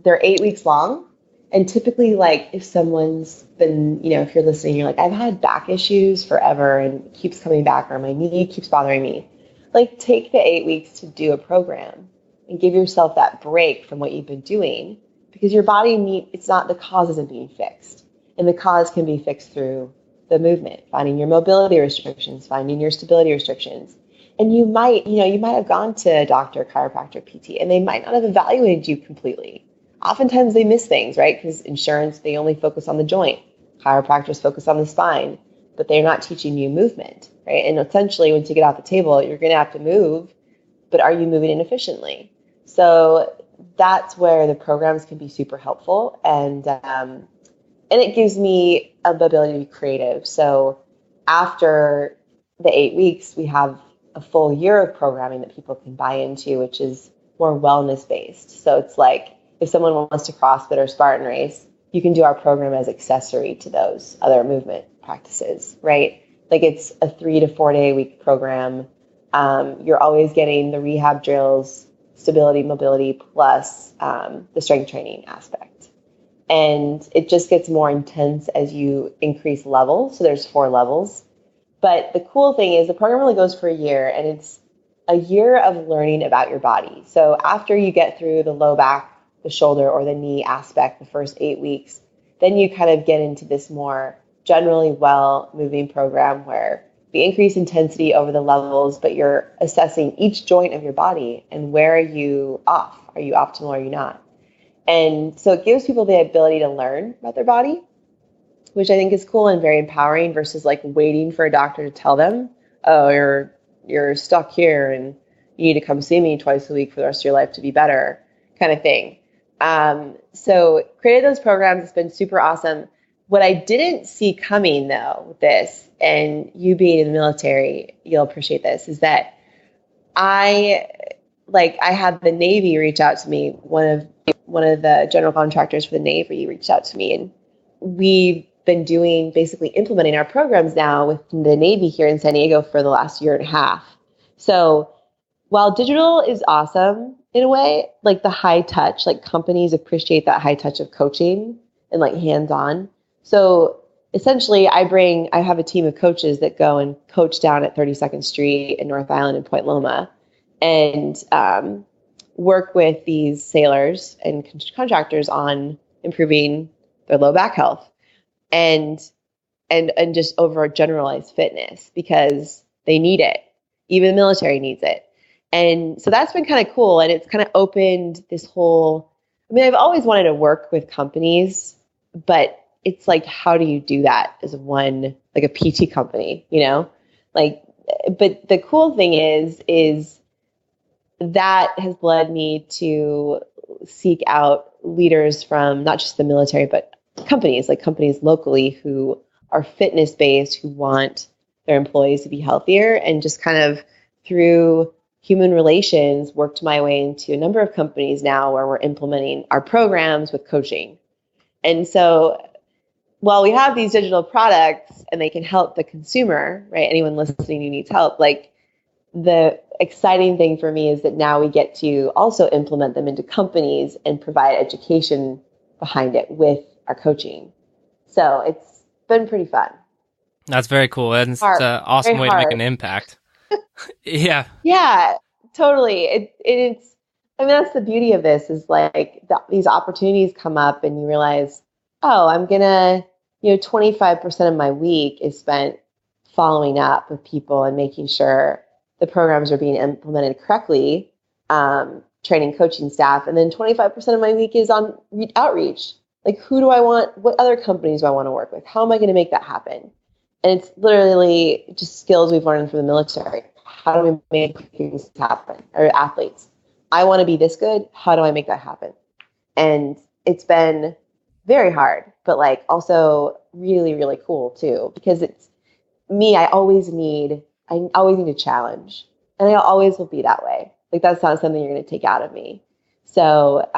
they're 8 weeks long. And typically, like if someone's been, if you're listening, you're like, I've had back issues forever and it keeps coming back, or my knee keeps bothering me. Like take the 8 weeks to do a program and give yourself that break from what you've been doing, because your body it's not, the cause isn't being fixed. And the cause can be fixed through the movement, finding your mobility restrictions, finding your stability restrictions. And you might have gone to a doctor, chiropractor, PT, and they might not have evaluated you completely. Oftentimes they miss things, right? Because insurance, they only focus on the joint. Chiropractors focus on the spine, but they're not teaching you movement, right? And essentially, once you get off the table, you're going to have to move, but are you moving inefficiently? So that's where the programs can be super helpful. And it gives me the ability to be creative. So after the 8 weeks, we have a full year of programming that people can buy into, which is more wellness based. So it's like, if someone wants to CrossFit or Spartan race, you can do our program as accessory to those other movement practices, right? Like it's a 3 to 4 day a week program. You're always getting the rehab drills, stability, mobility, plus the strength training aspect. And it just gets more intense as you increase levels. So there's 4 levels. But the cool thing is the program really goes for a year, and it's a year of learning about your body. So after you get through the low back, the shoulder, or the knee aspect, the first 8 weeks, then you kind of get into this more generally well moving program where we increase intensity over the levels, but you're assessing each joint of your body and where are you off? Are you optimal or are you not? And so it gives people the ability to learn about their body, which I think is cool and very empowering versus like waiting for a doctor to tell them, oh, you're stuck here and you need to come see me twice a week for the rest of your life to be better, kind of thing. So created those programs. It's been super awesome. What I didn't see coming though with this, and you being in the military, you'll appreciate this, is that I had the Navy reach out to me. One of the general contractors for the Navy reached out to me, and we been doing basically implementing our programs now with the Navy here in San Diego for the last year and a half. So while digital is awesome in a way, like the high touch, like companies appreciate that high touch of coaching and like hands-on. So essentially I have a team of coaches that go and coach down at 32nd Street in North Island and Point Loma, and work with these sailors and contractors on improving their low back health and just over generalized fitness because they need it. Even the military needs it. And so that's been kind of cool. And it's kind of opened this whole, I mean, I've always wanted to work with companies, but it's like, how do you do that as one, like a PT company, you know? Like, but the cool thing is that has led me to seek out leaders from not just the military, but companies, like companies locally who are fitness based, who want their employees to be healthier, and just kind of through human relations worked my way into a number of companies now where we're implementing our programs with coaching. And so while we have these digital products and they can help the consumer, right? Anyone listening who needs help, like the exciting thing for me is that now we get to also implement them into companies and provide education behind it with our coaching. So it's been pretty fun. That's very cool. And it's an awesome way to make an impact. Yeah. Yeah, totally. It's, I mean, that's the beauty of this is like these opportunities come up and you realize, oh, I'm going to, 25% of my week is spent following up with people and making sure the programs are being implemented correctly, training coaching staff. And then 25% of my week is on outreach. Like, who do I want? What other companies do I want to work with? How am I going to make that happen? And it's literally just skills we've learned from the military. How do we make things happen? Or athletes. I want to be this good. How do I make that happen? And it's been very hard, but like also really, really cool too, because it's me. I always need a challenge, and I always will be that way. Like that's not something you're going to take out of me. So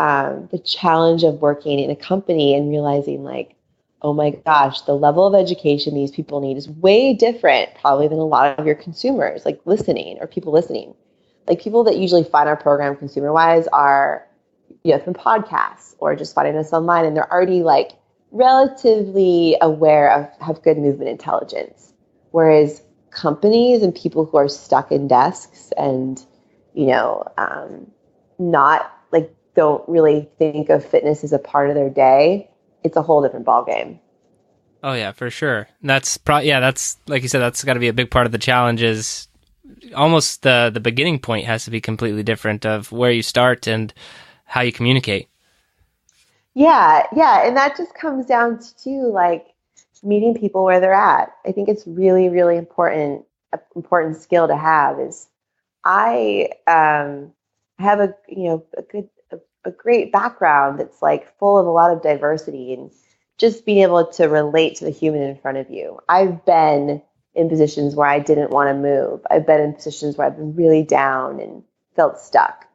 the challenge of working in a company and realizing like, oh my gosh, the level of education these people need is way different probably than a lot of your consumers, like listening or people listening. Like people that usually find our program consumer-wise are, from podcasts or just finding us online, and they're already like relatively aware of have good movement intelligence. Whereas companies and people who are stuck in desks and, not like don't really think of fitness as a part of their day, it's a whole different ballgame. Oh yeah, for sure. That's that's like you said, that's got to be a big part of the challenge is almost the beginning point has to be completely different of where you start and how you communicate. Yeah. And that just comes down to like meeting people where they're at. I think it's really, really important skill to have is I have a great background that's like full of a lot of diversity and just being able to relate to the human in front of you. I've been in positions where I didn't want to move. I've been in positions where I've been really down and felt stuck.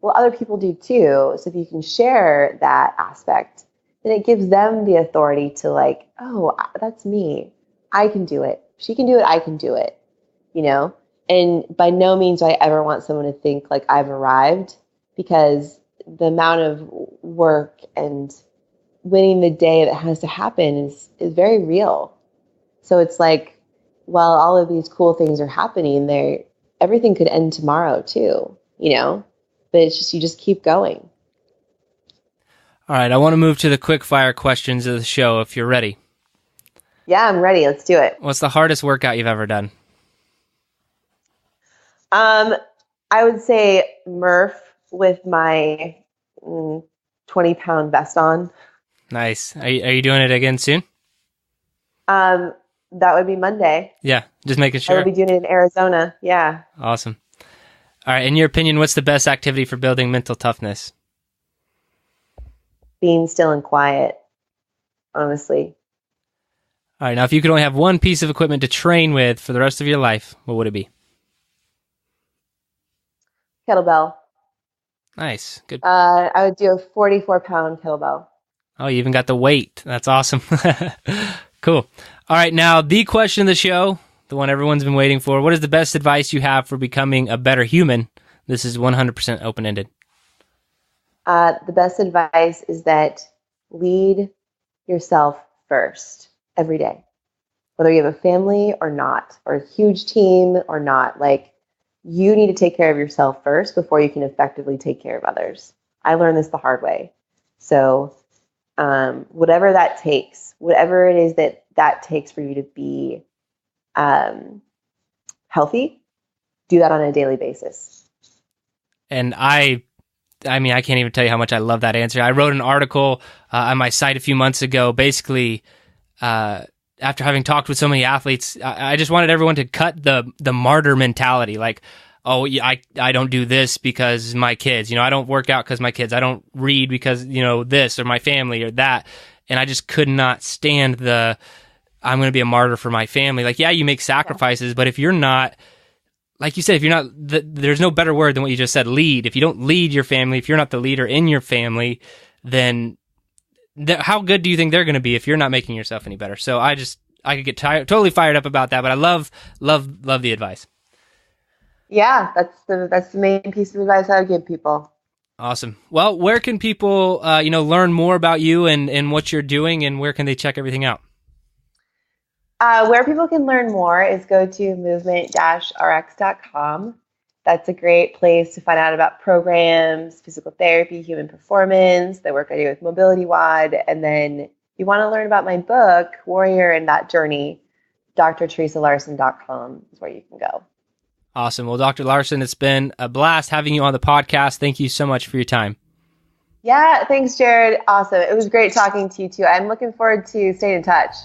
Well, other people do too. So if you can share that aspect, then it gives them the authority to like, oh, that's me. I can do it. She can do it. I can do it. And by no means do I ever want someone to think like I've arrived, because the amount of work and winning the day that has to happen is very real. So it's like, while all of these cool things are happening, everything could end tomorrow too, but it's just, you just keep going. All right. I want to move to the quick fire questions of the show if you're ready. Yeah, I'm ready. Let's do it. What's the hardest workout you've ever done? I would say Murph with my 20-pound vest on. Nice. Are you doing it again soon? That would be Monday. Yeah, just making sure. I will be doing it in Arizona. Yeah. Awesome. All right. In your opinion, what's the best activity for building mental toughness? Being still and quiet, honestly. All right. Now, if you could only have one piece of equipment to train with for the rest of your life, what would it be? Kettlebell. Nice. Good. I would do a 44-pound kettlebell. Oh, you even got the weight. That's awesome. Cool. All right, now the question of the show, the one everyone's been waiting for. What is the best advice you have for becoming a better human? This is 100% open-ended. The best advice is that lead yourself first every day, whether you have a family or not, or a huge team or not. Like, you need to take care of yourself first before you can effectively take care of others. I learned this the hard way. So whatever that takes, whatever it is that takes for you to be healthy, do that on a daily basis. And I mean, I can't even tell you how much I love that answer. I wrote an article on my site a few months ago, basically, after having talked with so many athletes, I just wanted everyone to cut the martyr mentality. Like, oh, I don't do this because my kids, I don't work out because my kids, I don't read because, this or my family or that. And I just could not stand I'm going to be a martyr for my family. Like, yeah, you make sacrifices, but if you're not, like you said, if you're not, there's no better word than what you just said, lead. If you don't lead your family, if you're not the leader in your family, then how good do you think they're going to be if you're not making yourself any better? So I could get totally fired up about that, but I love the advice. Yeah, that's the main piece of advice I would give people. Awesome. Well, where can people, learn more about you and what you're doing, and where can they check everything out? Where people can learn more is go to movement-rx.com. That's a great place to find out about programs, physical therapy, human performance, the work I do with Mobility WOD. And then if you want to learn about my book, Warrior and That Journey, drteresalarson.com is where you can go. Awesome. Well, Dr. Larson, it's been a blast having you on the podcast. Thank you so much for your time. Yeah, thanks, Jared. Awesome. It was great talking to you, too. I'm looking forward to staying in touch.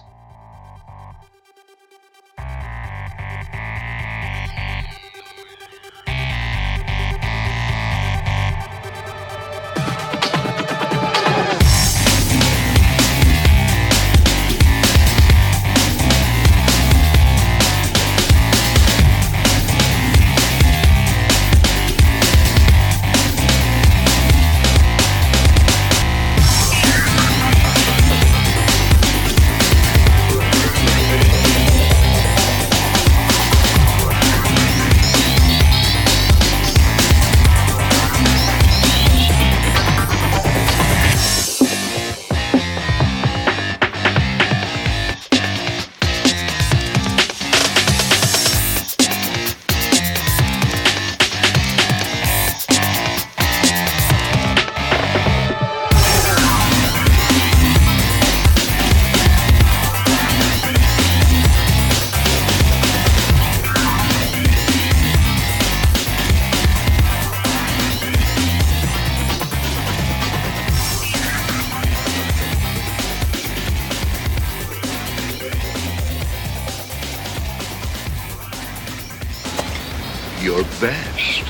Your best.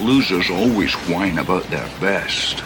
Losers always whine about their best.